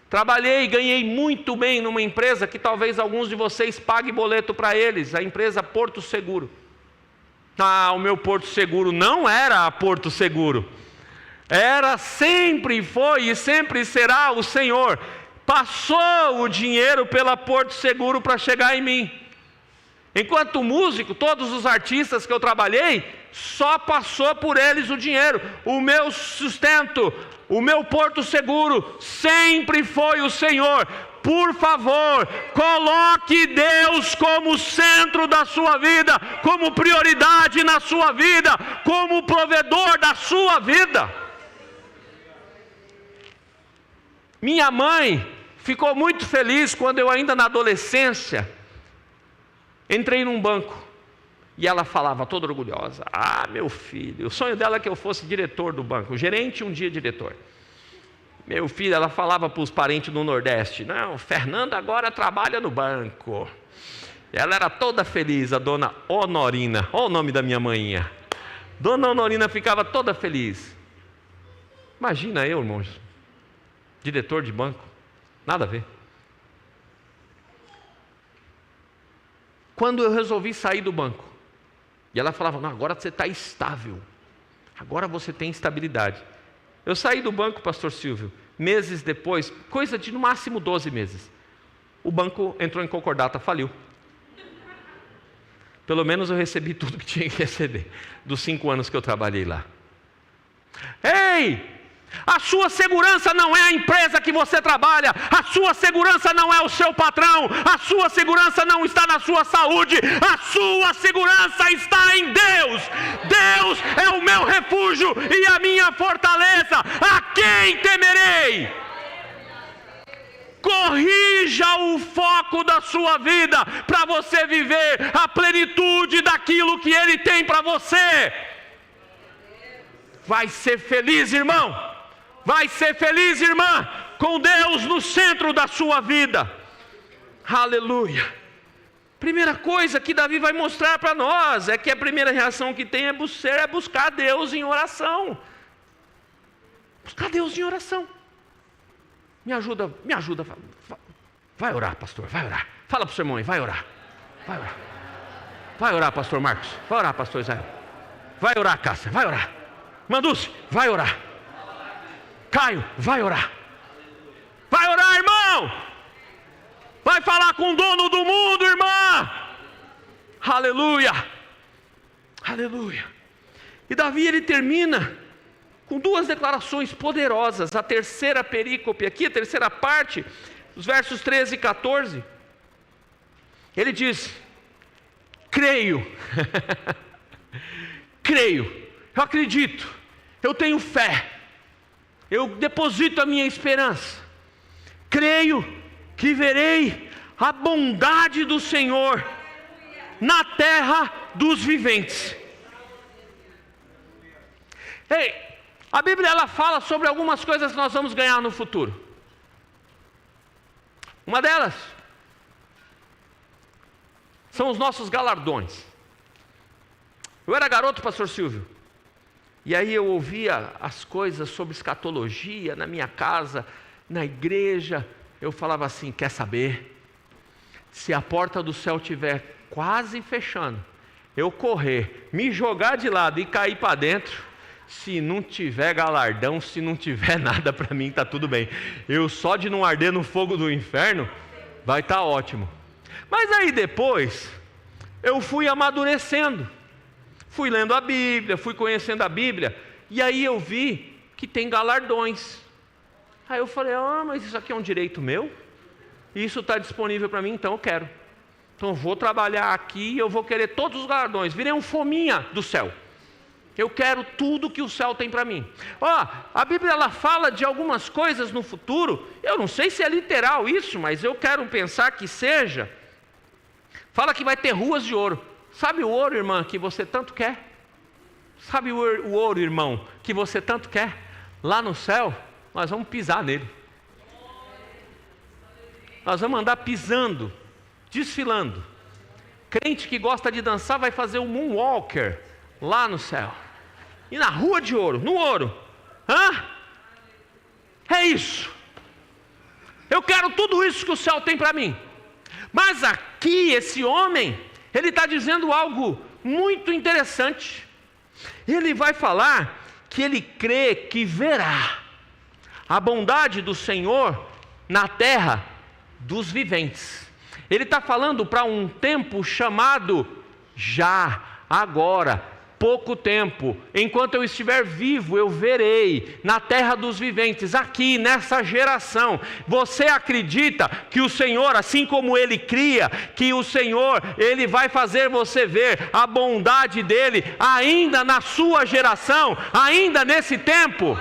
Trabalhei e ganhei muito bem numa empresa que talvez alguns de vocês paguem boleto para eles, a empresa Porto Seguro. O meu Porto Seguro não era a Porto Seguro. Era, sempre foi e sempre será o Senhor. Passou o dinheiro pela Porto Seguro para chegar em mim. Enquanto músico, todos os artistas que eu trabalhei, só passou por eles o dinheiro. O meu sustento, o meu porto seguro, sempre foi o Senhor. Por favor, coloque Deus como centro da sua vida, como prioridade na sua vida, como provedor da sua vida. Minha mãe ficou muito feliz quando eu ainda na adolescência entrei num banco e ela falava toda orgulhosa: meu filho, o sonho dela é que eu fosse diretor do banco, gerente um dia diretor. Meu filho, ela falava para os parentes do Nordeste: não, Fernanda agora trabalha no banco. Ela era toda feliz, a dona Honorina, olha o nome da minha manhinha. Dona Honorina ficava toda feliz. Imagina eu, irmãos, diretor de banco, nada a ver. Quando eu resolvi sair do banco, e ela falava: não, agora você está estável, agora você tem estabilidade. Eu saí do banco, pastor Silvio, meses depois, coisa de no máximo 12 meses, o banco entrou em concordata, faliu. Pelo menos eu recebi tudo que tinha que receber, dos 5 anos que eu trabalhei lá. Ei! A sua segurança não é a empresa que você trabalha, a sua segurança não é o seu patrão, a sua segurança não está na sua saúde, a sua segurança está em Deus. Deus é o meu refúgio e a minha fortaleza, a quem temerei? Corrija o foco da sua vida para você viver a plenitude daquilo que Ele tem para você. Vai ser feliz, irmão. Vai ser feliz, irmã, com Deus no centro da sua vida. Aleluia. Primeira coisa que Davi vai mostrar para nós é que a primeira reação que tem é buscar Deus em oração. Buscar Deus em oração. Me ajuda. Vai orar, pastor, vai orar. Fala para o seu irmão aí, vai orar. Vai orar. Vai orar, pastor Marcos. Vai orar, pastor Israel. Vai orar, Cássia, vai orar. Manduce, vai orar. Caio, vai orar. Vai orar, irmão. Vai falar com o dono do mundo, irmã. Aleluia. Aleluia. E Davi, ele termina com 2 declarações poderosas. A terceira perícope aqui, a terceira parte, os versos 13 e 14. Ele diz: creio. Creio. Eu acredito. Eu tenho fé. Eu deposito a minha esperança. Creio que verei a bondade do Senhor na terra dos viventes. Ei, a Bíblia ela fala sobre algumas coisas que nós vamos ganhar no futuro. Uma delas são os nossos galardões. Eu era garoto, pastor Silvio. E aí eu ouvia as coisas sobre escatologia na minha casa, na igreja. Eu falava assim: quer saber? Se a porta do céu estiver quase fechando, eu correr, me jogar de lado e cair para dentro, se não tiver galardão, se não tiver nada para mim, está tudo bem. Eu só de não arder no fogo do inferno, vai estar ótimo. Mas aí depois, eu fui amadurecendo. Fui lendo a Bíblia, fui conhecendo a Bíblia, e aí eu vi que tem galardões. Aí eu falei: mas isso aqui é um direito meu? Isso está disponível para mim, então eu quero. Então eu vou trabalhar aqui e eu vou querer todos os galardões. Virei um fominha do céu. Eu quero tudo que o céu tem para mim. A Bíblia ela fala de algumas coisas no futuro. Eu não sei se é literal isso, mas eu quero pensar que seja. Fala que vai ter ruas de ouro. Sabe o ouro, irmã, que você tanto quer? Sabe o ouro, irmão, que você tanto quer? Lá no céu, nós vamos pisar nele. Nós vamos andar pisando, desfilando. Crente que gosta de dançar vai fazer um moonwalker lá no céu. E na rua de ouro, no ouro. É isso. Eu quero tudo isso que o céu tem para mim. Mas aqui esse homem, ele está dizendo algo muito interessante. Ele vai falar que ele crê que verá a bondade do Senhor na terra dos viventes. Ele está falando para um tempo chamado já, agora, pouco tempo. Enquanto eu estiver vivo, eu verei na terra dos viventes, aqui nessa geração. Você acredita que o Senhor, assim como Ele cria, que o Senhor, Ele vai fazer você ver a bondade dEle ainda na sua geração, ainda nesse tempo?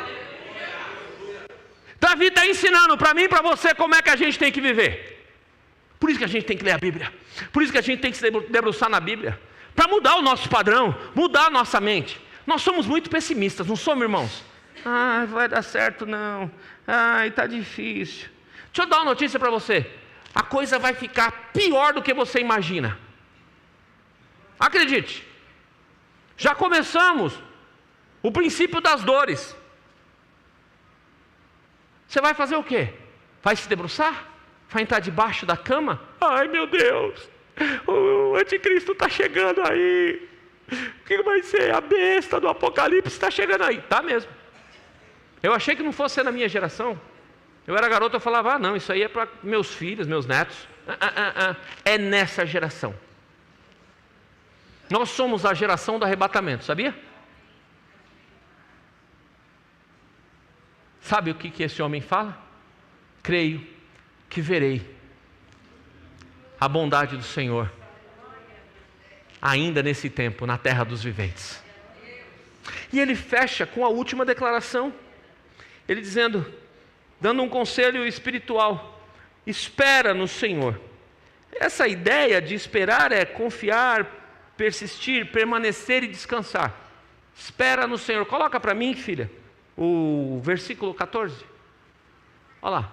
Davi está ensinando para mim e para você como é que a gente tem que viver. Por isso que a gente tem que ler a Bíblia. Por isso que a gente tem que se debruçar na Bíblia. Para mudar o nosso padrão, mudar a nossa mente. Nós somos muito pessimistas, não somos, irmãos? Vai dar certo não. Está difícil. Deixa eu dar uma notícia para você. A coisa vai ficar pior do que você imagina. Acredite. Já começamos o princípio das dores. Você vai fazer o quê? Vai se debruçar? Vai entrar debaixo da cama? Ai meu Deus, o anticristo está chegando aí. O que vai ser? A besta do Apocalipse está chegando aí. Tá mesmo. Eu achei que não fosse na minha geração. Eu era garoto, eu falava, não, isso aí é para meus filhos, meus netos. É nessa geração. Nós somos a geração do arrebatamento, sabia? Sabe o que esse homem fala? Creio que verei a bondade do Senhor ainda nesse tempo, na terra dos viventes. E ele fecha com a última declaração, ele dizendo, dando um conselho espiritual: espera no Senhor. Essa ideia de esperar é confiar, persistir, permanecer e descansar. Espera no Senhor. Coloca para mim, filha, o versículo 14. Olha lá.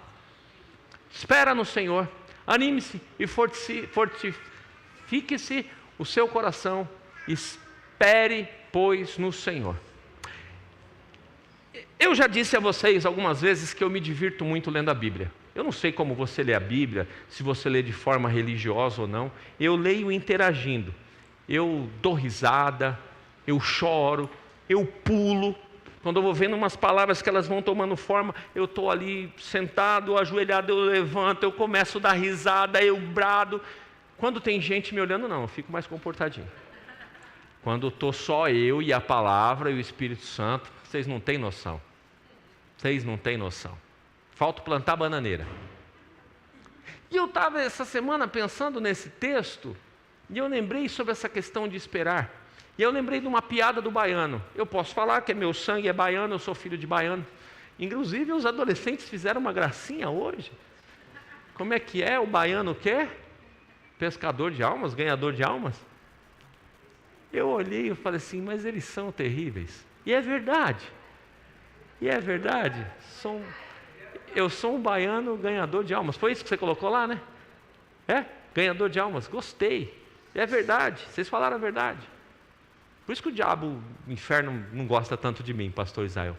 Espera no Senhor, anime-se e fortifique-se o seu coração, espere, pois, no Senhor. Eu já disse a vocês algumas vezes que eu me divirto muito lendo a Bíblia. Eu não sei como você lê a Bíblia, se você lê de forma religiosa ou não. Eu leio interagindo. Eu dou risada, eu choro, eu pulo. Quando eu vou vendo umas palavras que elas vão tomando forma, eu estou ali sentado, ajoelhado, eu levanto, eu começo a dar risada, eu brado. Quando tem gente me olhando, não, eu fico mais comportadinho. Quando estou só eu e a palavra e o Espírito Santo, vocês não têm noção. Vocês não têm noção. Falta plantar bananeira. E eu estava essa semana pensando nesse texto, e eu lembrei sobre essa questão de esperar. E eu lembrei de uma piada do baiano. Eu posso falar que meu sangue é baiano, eu sou filho de baiano. Inclusive os adolescentes fizeram uma gracinha hoje. Como é que é? O baiano o quê? Pescador de almas, ganhador de almas? Eu olhei e falei assim, mas eles são terríveis. E é verdade. E é verdade. Eu sou um baiano ganhador de almas. Foi isso que você colocou lá, né? Ganhador de almas. Gostei. E é verdade. Vocês falaram a verdade. Por isso que o diabo, o inferno, não gosta tanto de mim, pastor Israel.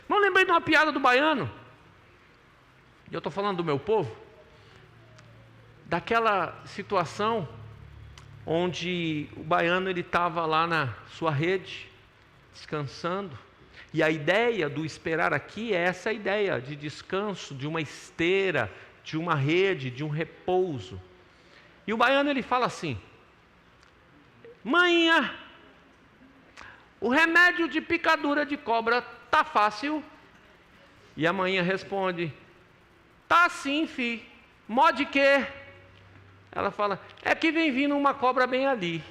Não lembrei de uma piada do baiano. E eu estou falando do meu povo. Daquela situação onde o baiano ele estava lá na sua rede, descansando. E a ideia do esperar aqui é essa ideia de descanso, de uma esteira, de uma rede, de um repouso. E o baiano ele fala assim: manhã, o remédio de picadura de cobra tá fácil? E a manhã responde: tá sim, fi. Mó de quê? Ela fala: é que vem vindo uma cobra bem ali.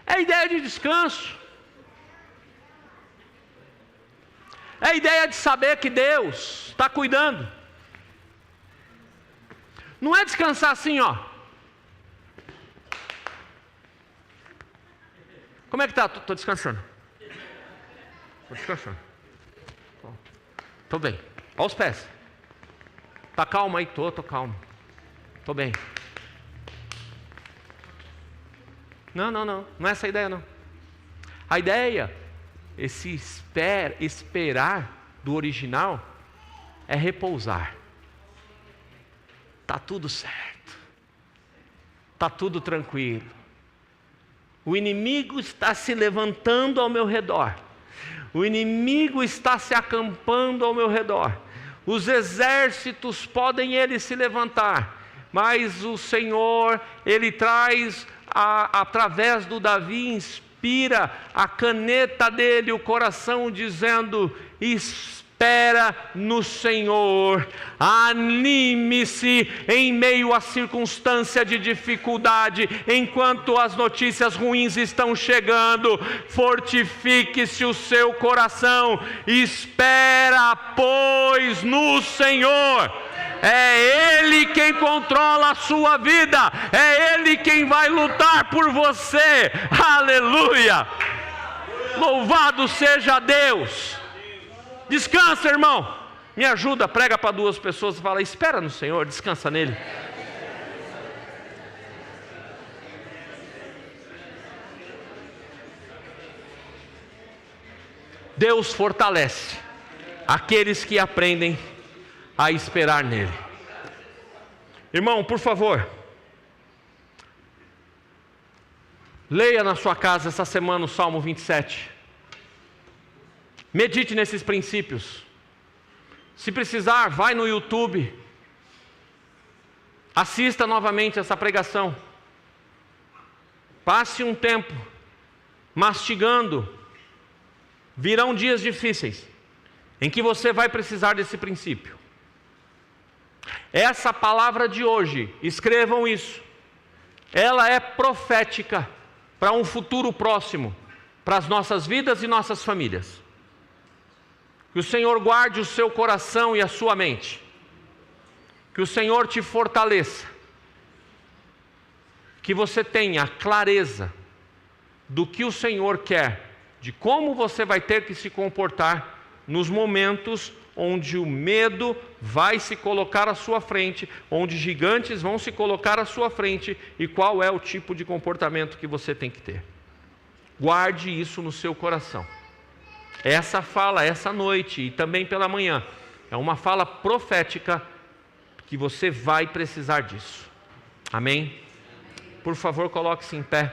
É a ideia de descanso. É a ideia de saber que Deus está cuidando. Não é descansar assim, ó. Como é que tá? Estou descansando. Estou descansando. Estou bem. Olha os pés. Tá calmo aí? Tô calmo. Estou bem. Não é essa a ideia, não. A ideia, esse esperar do original, é repousar. Tá tudo certo. Tá tudo tranquilo. O inimigo está se levantando ao meu redor. O inimigo está se acampando ao meu redor. Os exércitos podem eles se levantar, mas o Senhor, Ele traz, através do Davi, inspira a caneta dele, o coração, dizendo: espera no Senhor, anime-se em meio à circunstância de dificuldade, enquanto as notícias ruins estão chegando, fortifique-se o seu coração, espera, pois, no Senhor. É Ele quem controla a sua vida, é Ele quem vai lutar por você, aleluia, louvado seja Deus. Descansa, irmão, me ajuda, prega para 2 pessoas e fala: espera no Senhor, descansa nele. Deus fortalece aqueles que aprendem a esperar nele. Irmão, por favor, leia na sua casa essa semana o Salmo 27. Medite nesses princípios. Se precisar, vai no YouTube, assista novamente essa pregação, passe um tempo mastigando. Virão dias difíceis em que você vai precisar desse princípio. Essa palavra de hoje, escrevam isso, ela é profética para um futuro próximo, para as nossas vidas e nossas famílias. Que o Senhor guarde o seu coração e a sua mente, que o Senhor te fortaleça, que você tenha clareza do que o Senhor quer, de como você vai ter que se comportar nos momentos onde o medo vai se colocar à sua frente, onde gigantes vão se colocar à sua frente, e qual é o tipo de comportamento que você tem que ter. Guarde isso no seu coração. Essa fala, essa noite e também pela manhã, é uma fala profética que você vai precisar disso. Amém? Por favor, coloque-se em pé.